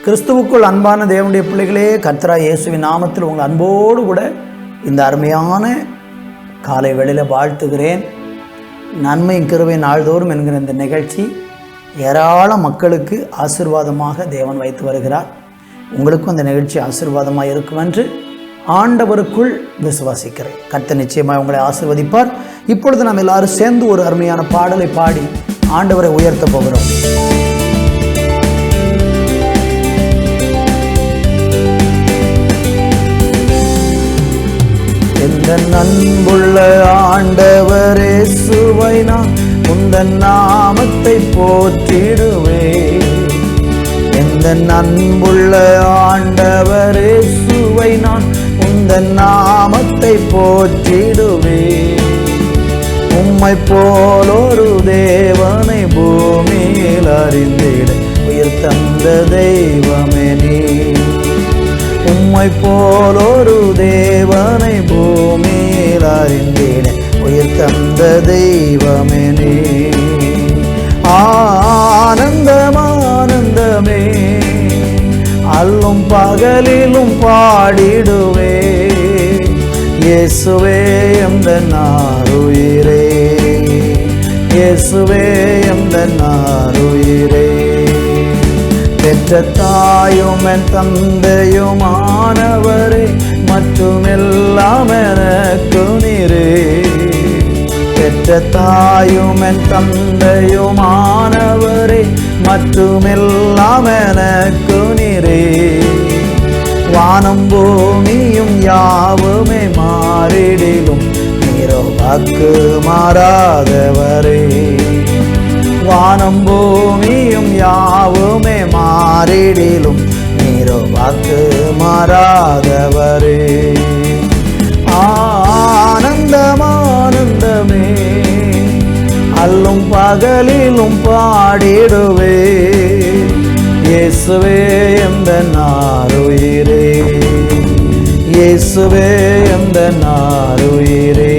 கிறிஸ்துவுக்குள் அன்பான தேவனுடைய பிள்ளைகளே, கர்த்தராகிய இயேசுவின் நாமத்தில் உங்கள் அன்போடு கூட இந்த அருமையான காலை வேளையில் வாழ்த்துகிறேன். நன்மையும் கிருபை நாள்தோறும் என்கிற இந்த நிகழ்ச்சி ஏராள மக்களுக்கு ஆசீர்வாதமாக தேவன் வைத்து வருகிறார். உங்களுக்கும் இந்த நிகழ்ச்சி ஆசீர்வாதமாக இருக்கும் என்று ஆண்டவருக்குள் விசுவாசிக்கிறேன். கர்த்தர் நிச்சயமாக உங்களை ஆசீர்வதிப்பார். இப்பொழுது நாம் எல்லாரும் சேர்ந்து ஒரு அருமையான பாடலை பாடி ஆண்டவரை உயர்த்த போகிறோம். எந்தன் அன்புள்ள ஆண்டவரே இயேசுவை நான் உந்தன் நாமத்தை போற்றிடுவேன். எந்தன் அன்புள்ள ஆண்டவரே இயேசுவை நான் உந்தன் நாமத்தை போற்றிடுவேன். உம்மை போலொரு தேவனை பூமியில் அறிந்திட உயிர் தந்த தெய்வமே நீ. உம்மை போலொரு தேவனை பூமியில் அறிந்திட உயிர் தந்த தெய்வமே நீ. ஆனந்தம் ஆனந்தமே அல்லும் பகலிலும் பாடிடுவே. இயேசுவே எந்தன் ஆருயிரே, இயேசுவே எந்தன் ஆருயிரே. பெற்ற தாயும் என் தந்தையுமானவரே, மற்றும் எல்லாம் எனக்கு நீரே. பெற்ற தாயும் என் தந்தையுமானவரே, மற்றும் எல்லாம் எனக்கு நீரே. வானம் பூமியும் யாவுமே மாறிடிலும் நீரோ வாக்கு மாறாதவரே. வானம் பூமியும் யாவுமே மாறிடிலும் நீரோ வாக்கு மாறாதவரே. ஆனந்தம் ஆனந்தமே அல்லும் பகலிலும் பாடிடுவே. இயேசுவே எந்தன் ஆருயிரே, இயேசுவே எந்தன் ஆருயிரே.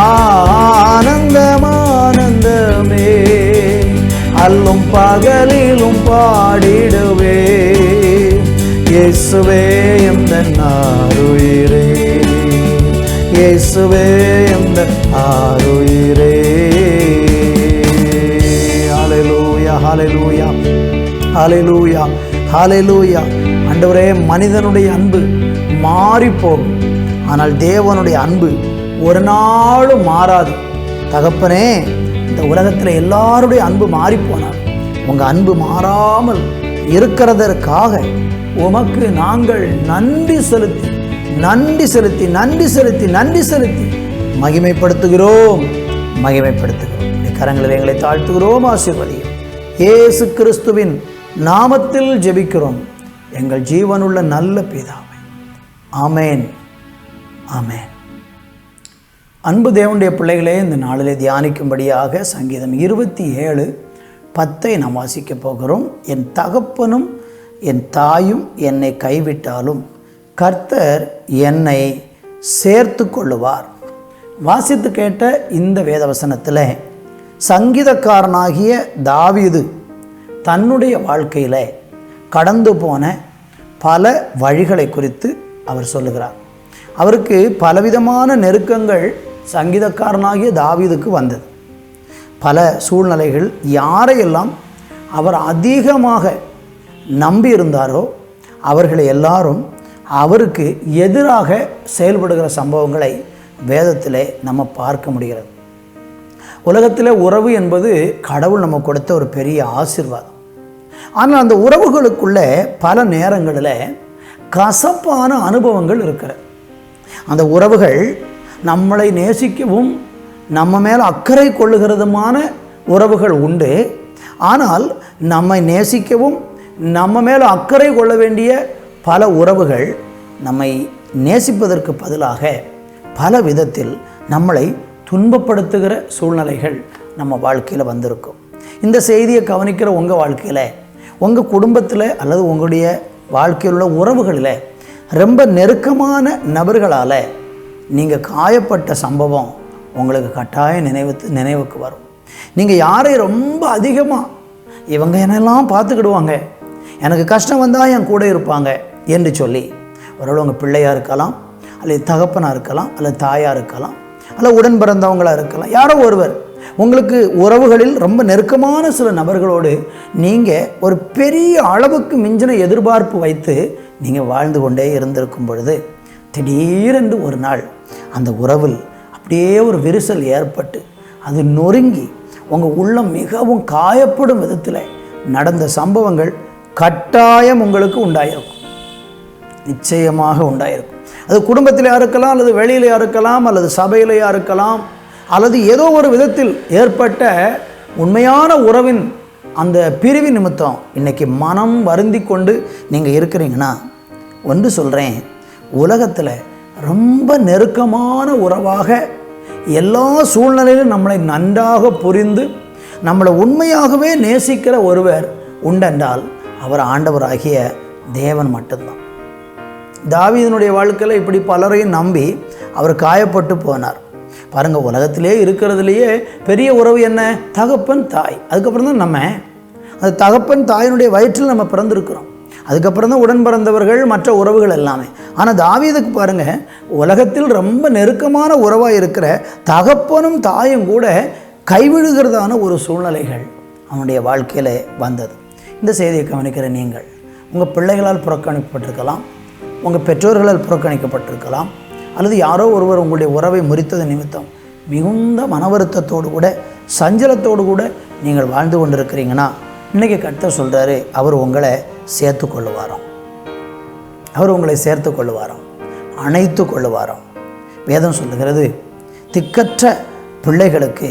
ஆனந்தம் ஆனந்தமே அல்லும் பகலிலும் பாடிடுவே. இயேசுவே எந்தன் ஆருயிரே, இயேசுவே எந்தன் ஆருயிரே. ஹல்லேலூயா, ஹல்லேலூயா, ஹல்லேலூயா, ஹல்லேலூயா. ஆண்டவரே, மனிதனுடைய அன்பு மாறிப்போகும், ஆனால் தேவனுடைய அன்பு ஒரு நாளும் மாறாது. தகப்பனே, இந்த உலகத்தில் எல்லாருடைய அன்பு மாறிப்போனார், உங்கள் அன்பு மாறாமல் இருக்கிறதற்காக உமக்கு நாங்கள் நன்றி செலுத்தி நன்றி செலுத்தி நன்றி செலுத்தி நன்றி செலுத்தி மகிமைப்படுத்துகிறோம், மகிமைப்படுத்துகிறோம். கரங்களில் எங்களை தாழ்த்துகிறோம். ஆசீர்வதியும் இயேசு கிறிஸ்துவின் நாமத்தில் ஜெபிக்கிறோம் எங்கள் ஜீவனுள்ள நல்ல பிதாவே. ஆமேன், ஆமேன். அன்பு தேவனுடைய பிள்ளைகளே, இந்த நாளிலே தியானிக்கும்படியாக சங்கீதம் 27:10 நாம் வாசிக்க போகிறோம். என் தகப்பனும் என் தாயும் என்னை கைவிட்டாலும் கர்த்தர் என்னை சேர்த்து கொள்ளுவார். வாசித்து கேட்ட இந்த வேதவசனத்தில் சங்கீதக்காரனாகிய தாவீது தன்னுடைய வாழ்க்கையில் கடந்து போன பல வழிகளை குறித்து அவர் சொல்லுகிறார். அவருக்கு பலவிதமான நெருக்கங்கள் சங்கீதக்காரனாகிய தாவீதுக்கு வந்தது. பல சூழ்நிலைகள் யாரையெல்லாம் அவர் அதிகமாக நம்பியிருந்தாரோ அவர்களை எல்லாரும் அவருக்கு எதிராக செயல்படுகிற சம்பவங்களை வேதத்திலே நம்ம பார்க்க முடிகிறது. உலகத்தில் உறவு என்பது கடவுள் நம்ம கொடுத்த ஒரு பெரிய ஆசீர்வாதம். ஆனால் அந்த உறவுகளுக்குள்ளே பல நேரங்களில் கசப்பான அனுபவங்கள் இருக்கிறது. அந்த உறவுகள் நம்மளை நேசிக்கவும் நம்ம மேலே அக்கறை கொள்ளுகிறதுமான உறவுகள் உண்டு. ஆனால் நம்மை நேசிக்கவும் நம்ம மேலே அக்கறை கொள்ள வேண்டிய பல உறவுகள் நம்மை நேசிப்பதற்கு பதிலாக பல விதத்தில் நம்மளை துன்பப்படுத்துகிற சூழ்நிலைகள் நம்ம வாழ்க்கையில் வந்திருக்கும். இந்த செய்தியை கவனிக்கிற உங்கள் வாழ்க்கையில், உங்கள் குடும்பத்தில் அல்லது உங்களுடைய வாழ்க்கையில் உள்ள உறவுகளில் ரொம்ப நெருக்கமான நபர்களால் நீங்கள் காயப்பட்ட சம்பவம் உங்களுக்கு கட்டாயம் நினைவுக்கு வரும். நீங்கள் யாரை ரொம்ப அதிகமாக இவங்க என்னெல்லாம் பார்த்துக்கிடுவாங்க, எனக்கு கஷ்டம் வந்தால் என் கூட இருப்பாங்க என்று சொல்லி ஒருவேளை உங்கள் பிள்ளையாக இருக்கலாம், அல்லது தகப்பனாக இருக்கலாம், அல்லது தாயாக இருக்கலாம், அல்லது உடன் பிறந்தவங்களாக இருக்கலாம். யாரோ ஒருவர் உங்களுக்கு உறவுகளில் ரொம்ப நெருக்கமான சில நபர்களோடு நீங்கள் ஒரு பெரிய அளவுக்கு மிஞ்சின எதிர்பார்ப்பு வைத்து நீங்கள் வாழ்ந்து கொண்டே இருந்திருக்கும் பொழுது திடீரென்று ஒரு நாள் அந்த உறவில் அப்படியே ஒரு விரிசல் ஏற்பட்டு அது நொறுங்கி உங்கள் உள்ளம் மிகவும் காயப்படும் விதத்தில் நடந்த சம்பவங்கள் கட்டாயம் உங்களுக்கு உண்டாயிருக்கும். நிச்சயமாக உண்டாயிருக்கும். அது குடும்பத்திலேயா இருக்கலாம், அல்லது வெளியிலையா இருக்கலாம், அல்லது சபையிலையா இருக்கலாம், அல்லது ஏதோ ஒரு விதத்தில் ஏற்பட்ட உண்மையான உறவின் அந்த பிரிவு நிமித்தம் இன்றைக்கி மனம் வருந்தி கொண்டு நீங்கள் இருக்கிறீங்கன்னா ஒன்று சொல்கிறேன், உலகத்தில் ரொம்ப நெருக்கமான உறவாக எல்லா சூழ்நிலையிலும் நம்மளை நன்றாக புரிந்து நம்மளை உண்மையாகவே நேசிக்கிற ஒருவர் உண்டென்றால் அவர் ஆண்டவராகிய தேவன் மட்டும்தான். தாவீதினுடைய வாழ்க்கையில் இப்படி பலரையும் நம்பி அவர் காயப்பட்டு போனார். பாருங்கள், உலகத்திலே இருக்கிறதுலையே பெரிய உறவு என்ன? தகப்பன் தாய். அதுக்கப்புறம் தான் நம்ம அந்த தகப்பன் தாயினுடைய வயிற்றில் நம்ம பிறந்திருக்கிறோம். அதுக்கப்புறம் தான் உடன் பிறந்தவர்கள், மற்ற உறவுகள் எல்லாமே. ஆனால் தாவீதுக்கு பாருங்கள், உலகத்தில் ரொம்ப நெருக்கமான உறவாக இருக்கிற தகப்பனும் தாயும் கூட கைவிடுகிறதான ஒரு சூழ்நிலைகள் அவனுடைய வாழ்க்கையில் வந்தது. இந்த செய்தியை கவனிக்கிற நீங்கள் உங்கள் பிள்ளைகளால் புறக்கணிக்கப்பட்டிருக்கலாம், உங்கள் பெற்றோர்களால் புறக்கணிக்கப்பட்டிருக்கலாம், அல்லது யாரோ ஒருவர் உங்களுடைய உறவை முறித்தது நிமித்தம் மிகுந்த மன வருத்தத்தோடு கூட சஞ்சலத்தோடு கூட நீங்கள் வாழ்ந்து கொண்டிருக்கிறீங்கன்னா இன்றைக்கி கர்த்தர் சொல்கிறாரு, அவர் உங்களை சேர்த்து கொள்ளுவாராம். அவர் உங்களை சேர்த்து கொள்ளுவாராம், அணைத்து கொள்ளுவாராம். வேதம் சொல்லுகிறது, திக்கற்ற பிள்ளைகளுக்கு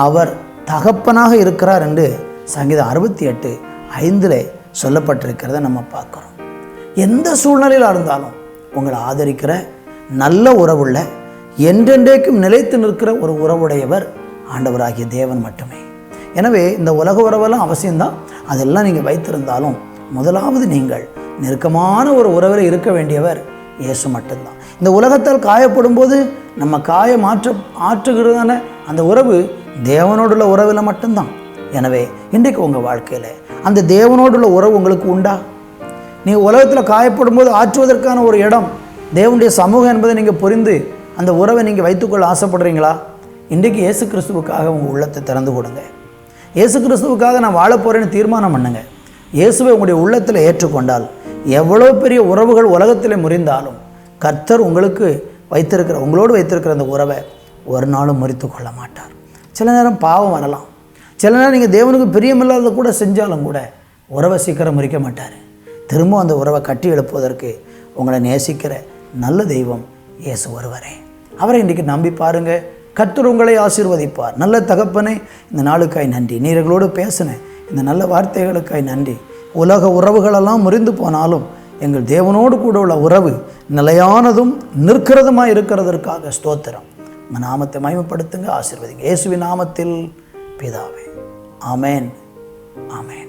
அவர் தகப்பனாக இருக்கிறார் என்று சங்கீதம் 68:5 சொல்லப்பட்டிருக்கிறத நம்ம பார்க்குறோம். எந்த சூழ்நிலையில் இருந்தாலும் உங்களை ஆதரிக்கிற நல்ல உறவுள்ள என்றென்றைக்கும் நிலைத்து நிற்கிற ஒரு உறவுடையவர் ஆண்டவராகிய தேவன் மட்டுமே. எனவே இந்த உலக உறவெல்லாம் அவசியம்தான். அதெல்லாம் நீங்கள் வைத்திருந்தாலும் முதலாவது நீங்கள் நெருக்கமான ஒரு உறவில் இருக்க வேண்டியவர் இயேசு மட்டும்தான். இந்த உலகத்தால் காயப்படும் போது நம்ம காயம் ஆற்றுகிறதான அந்த உறவு தேவனோடுள்ள உறவில் மட்டும்தான். எனவே இன்றைக்கு உங்கள் வாழ்க்கையில் அந்த தேவனோடுள்ள உறவு உங்களுக்கு உண்டா? நீங்கள் உலகத்தில் காயப்படும் போது ஆற்றுவதற்கான ஒரு இடம் தேவனுடைய சமூகம் என்பதை நீங்கள் புரிந்து அந்த உறவை நீங்கள் வைத்துக்கொள்ள ஆசைப்படுறீங்களா? இன்றைக்கு இயேசு கிறிஸ்துவுக்காக உங்கள் உள்ளத்தை திறந்து கொடுங்க. இயேசு கிறிஸ்துவுக்காக நான் வாழ போகிறேன்னு தீர்மானம் பண்ணுங்க. இயேசுவை உங்களுடைய உள்ளத்தில் ஏற்றுக்கொண்டால் எவ்வளோ பெரிய உறவுகள் உலகத்தில் முறிந்தாலும் கர்த்தர் உங்களுக்கு உங்களோடு வைத்திருக்கிற அந்த உறவை ஒரு நாளும் முறித்து கொள்ள மாட்டார். சில நேரம் பாவம் வரலாம், சில நேரம் நீங்கள் தேவனுக்கு பிரியமில்லாத கூட செஞ்சாலும் கூட உறவை சீக்கிரம் முறிக்க மாட்டார். திரும்ப அந்த உறவை கட்டி எழுப்புவதற்கு உங்களை நேசிக்கிற நல்ல தெய்வம் இயேசு ஒருவரே. அவரை இன்றைக்கு நம்பி பாருங்கள். கர்த்தர் உங்களை ஆசீர்வதிப்பார். நல்ல தகப்பனே, இந்த நாளுக்காய் நன்றி. நீர்களோடு பேசின இந்த நல்ல வார்த்தைகளுக்காய் நன்றி. உலக உறவுகளெல்லாம் முறிந்து போனாலும் எங்கள் தேவனோடு கூட உள்ள உறவு நிலையானதும் நிற்கிறதுமாக இருக்கிறதற்காக ஸ்தோத்திரம். உங்கள் நாமத்தை மகிமைப்படுத்துங்க, ஆசீர்வதிங்க. இயேசுவின் நாமத்தில் பிதாவே, ஆமேன், ஆமேன்.